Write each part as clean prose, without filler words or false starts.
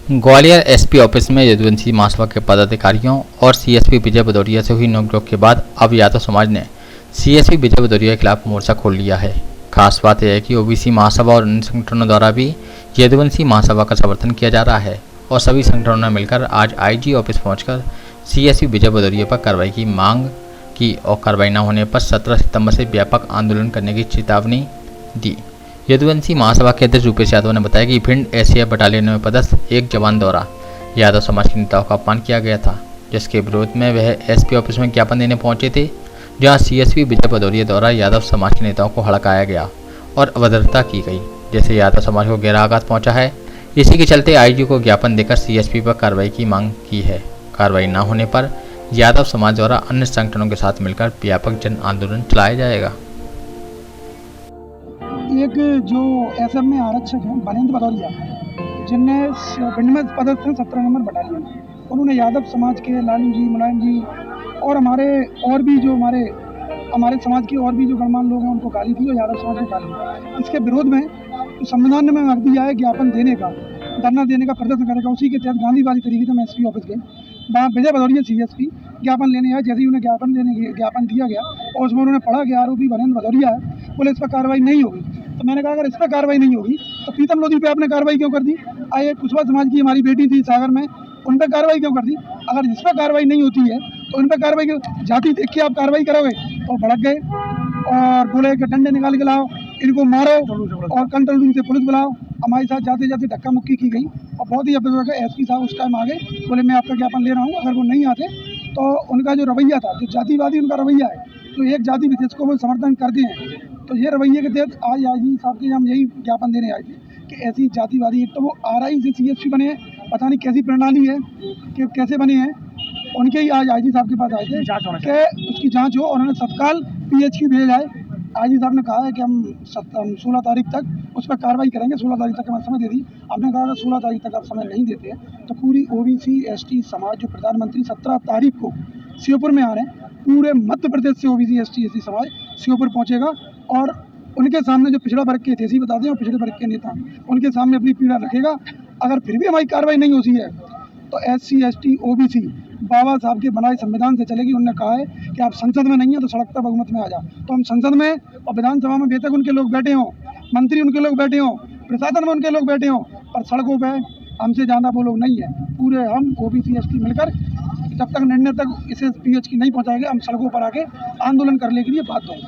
Gwalior SP office में यदुवंशी महासभा के पदाधिकारियों और सीएसपी विजय भदौरिया से हुई नोकझोंक के बाद अब यादव समाज ने सीएसपी विजय भदौरिया के खिलाफ मोर्चा खोल लिया है। खास बात यह है कि ओबीसी महासभा और अन्य संगठनों द्वारा भी यदुवंशी महासभा का समर्थन किया जा रहा है और सभी संगठनों ने मिलकर आज आईजी ऑफिस पहुंचकर सीएसपी विजय भदौरिया पर कार्रवाई की मांग की और कार्रवाई न होने पर 17 सितंबर से व्यापक आंदोलन करने की चेतावनी दी। यदुवंशी महासभा के अध्यक्ष रूपेश यादव ने बताया कि भिंड एसीएफ बटालियन में पदस्थ एक जवान द्वारा यादव समाज के नेताओं का अपमान किया गया था, जिसके विरोध में वह एसपी ऑफिस में ज्ञापन देने पहुंचे थे, जहां सीएसपी विजय भदौरिया द्वारा यादव समाज के नेताओं को हड़काया गया और अभद्रता की गई, जैसे यादव समाज को गहरा आघात पहुंचा है। इसी के चलते आईजी को ज्ञापन देकर सीएसपी पर कार्रवाई की मांग की है। कार्रवाई न होने पर यादव समाज द्वारा अन्य संगठनों के साथ मिलकर व्यापक जन आंदोलन चलाया जाएगा। एक जो एसएफ में आरक्षक हैं बनेंद्र भदौरिया, जिनने भिंड में पदस्थ हैं 17 नंबर बटालियन, उन्होंने यादव समाज के लालू जी, मुलायम जी और हमारे समाज के और भी जो गणमान्य लोग हैं उनको गाली दी और यादव समाज को गाली दी। इसके विरोध में तो संविधान में हक दिया है ज्ञापन देने का, धरना देने का, प्रदर्शन करने का। उसी के तहत गांधीवादी तरीके से हम एसपी ऑफिस गए, वहाँ विजय भदौरिया सीएसपी ज्ञापन लेने आए। जैसे ही उन्हें ज्ञापन दिया गया और उसमें उन्होंने पढ़ा कि आरोपी बनेंद्र भदौरिया है, बोले इस पर कार्रवाई नहीं होगी। तो मैंने कहा अगर इस पर कार्रवाई नहीं होगी तो प्रीतम लोधी पे आपने कार्रवाई क्यों कर दी? आइए कुशवा समाज की हमारी बेटी थी सागर में, उन पर कार्रवाई क्यों कर दी? अगर इस पर कार्रवाई नहीं होती है तो उन पर कार्रवाई क्यों? जाति देख के आप कार्रवाई करोगे? तो भड़क गए और बोले कि डंडे निकाल के लाओ, इनको मारो और कंट्रोल रूम से पुलिस बुलाओ। हमारे साथ जाते जाते धक्का मुक्की की गई और बहुत ही अभद्र है। एसपी साहब उस टाइम आ गए, बोले मैं आपका ज्ञापन ले रहा हूँ, अगर वो नहीं आते तो उनका जो रवैया था, जो जातिवादी उनका रवैया है, तो एक जाति विशेष को वो समर्थन करते हैं, तो ये रवैये के तहत आज आईजी साहब के हम यही ज्ञापन देने आए थे कि ऐसी जातिवादी, एक तो वो आरआई से सीएसपी बने हैं, पता नहीं कैसी प्रणाली है कि कैसे बने हैं, उनके ही आज आईजी साहब के पास आए थे कि उसकी जांच हो और उन्होंने तत्काल पीएचक्यू भेजा है। आईजी साहब ने कहा है कि हम 16 तारीख तक उस पर कार्रवाई करेंगे। 16 तारीख तक हमें समय दे दी। आपने कहा अगर 16 तारीख तक आप समय नहीं देते हैं तो पूरी ओबीसी एसटी समाज, जो प्रधानमंत्री 17 तारीख को श्योपुर में आ रहे हैं, पूरे मध्य प्रदेश से ओबीसी एसटी समाज श्योपुर पहुंचेगा और उनके सामने जो पिछड़ा वर्ग के थे, बता दें, और पिछड़े वर्ग के नेता, उनके सामने अपनी पीड़ा रखेगा। अगर फिर भी हमारी कार्रवाई नहीं होती है तो एससी एसटी ओबीसी बाबा साहब के बनाए संविधान से चलेगी। उन्होंने कहा है कि आप संसद में नहीं है तो सड़क पर बहुमत में आ जाओ। तो हम संसद में और विधानसभा में बेतक उनके लोग बैठे हों, मंत्री उनके लोग बैठे हों, प्रशासन में उनके लोग बैठे हों, पर सड़कों पर हमसे ज़्यादा वो लोग नहीं है। पूरे हम ओबीसी एसटी मिलकर जब तक निर्णय तक इसे पीएचक्यू नहीं पहुँचाएंगे, हम सड़कों पर आके आंदोलन करने के लिए बाध्य होंगे।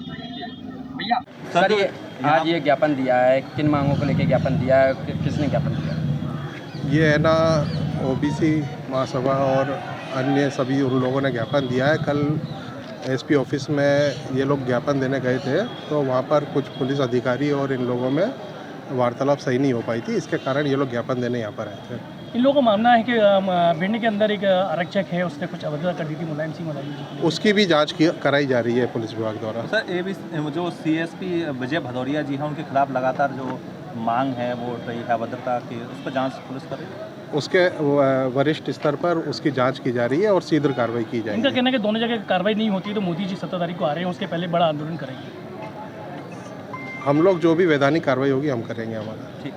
भैया सर, ये आज ये ज्ञापन दिया है, किन मांगों को लेकर ज्ञापन दिया है, किसने ज्ञापन दिया? ये है ना ओबीसी महासभा और अन्य सभी उन लोगों ने ज्ञापन दिया है। कल एसपी ऑफिस में ये लोग ज्ञापन देने गए थे तो वहाँ पर कुछ पुलिस अधिकारी और इन लोगों में वार्तालाप सही नहीं हो पाई थी, इसके कारण ये लोग ज्ञापन देने यहाँ पर आए थे। इन लोगों का मानना है कि भिंड के अंदर एक आरक्षक है, उसने कुछ अभद्रता कर दी थी मुलायम जी। उसकी भी जांच कराई जा रही है पुलिस विभाग द्वारा। सर, ये भी जो सीएसपी विजय भदौरिया जी हैं, उनके खिलाफ लगातार जो मांग है वो उठ रही है अभद्रता की, उस पर जांच पुलिस कर रही है? उसके वरिष्ठ स्तर पर उसकी जांच की जा रही है और शीघ्र कार्रवाई की जाएगी। इनका कहना है कि दोनों जगह कार्रवाई नहीं होती तो मोदी जी 17 तारीख को आ रहे हैं, उसके पहले बड़ा आंदोलन करेंगे। हम लोग जो भी वैधानिक कार्रवाई होगी हम करेंगे हमारा। ठीक।